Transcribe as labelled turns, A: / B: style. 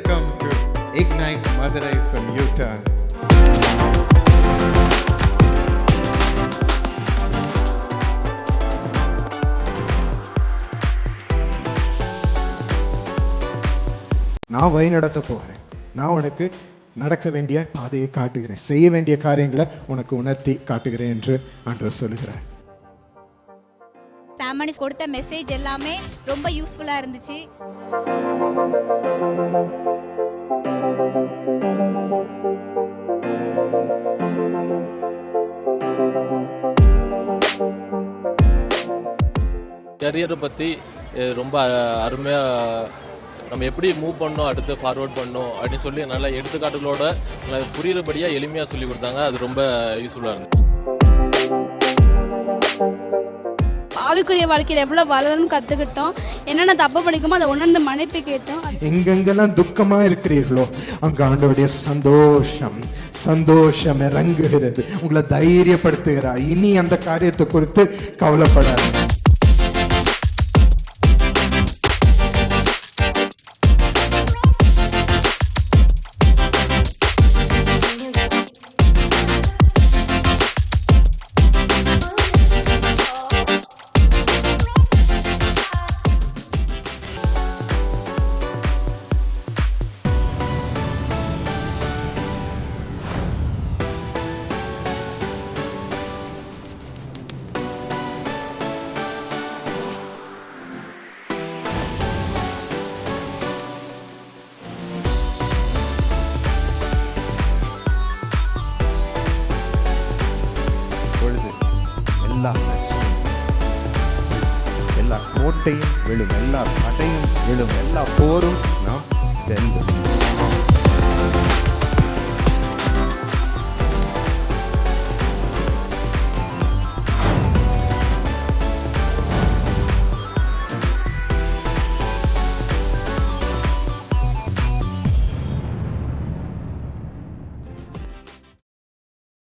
A: Welcome to Ignite Madurai from U-Turn. நான் வழி நடத்த போகிறேன். நான் உனக்கு நடக்க வேண்டிய பாதையை காட்டுகிறேன், செய்ய வேண்டிய காரியங்களை உனக்கு உணர்த்தி காட்டுகிறேன் என்று ஆண்டவர் சொல்லுகிறார்.
B: சாமானிஸ் கொடுத்த மெசேஜ் எல்லாமே ரொம்ப யூஸ்ஃபுல்லாக இருந்துச்சு.
C: கரியரை பற்றி ரொம்ப அருமையாக நம்ம எப்படி மூவ் பண்ணணும், அடுத்து ஃபார்வர்ட் பண்ணணும் அப்படின்னு சொல்லி நல்லா எடுத்துக்காட்டுகளோட புரியுறபடியாக எளிமையாக சொல்லி கொடுத்தாங்க. அது ரொம்ப யூஸ்ஃபுல்லாக இருந்துச்சு.
D: ஆவிக்குரிய வாழ்க்கையில் எவ்வளோ வளரணும்னு கற்றுக்கிட்டோம். என்னென்ன தப்பு பண்ணிக்குமோ அதை உணர்ந்து மன்னிப்பு கேட்டோம்.
A: எங்கெங்கெல்லாம் துக்கமா இருக்கிறீர்களோ அங்க ஆண்டவருடைய சந்தோஷம் இறங்குகிறது, உங்களை தைரியப்படுத்துகிறார். இனி அந்த காரியத்தை குறித்து கவலைப்படாது. எல்லா கோட்டையும் விழும், எல்லா தடையும் விழும், எல்லா போரும் நாம் வெல்வோம்.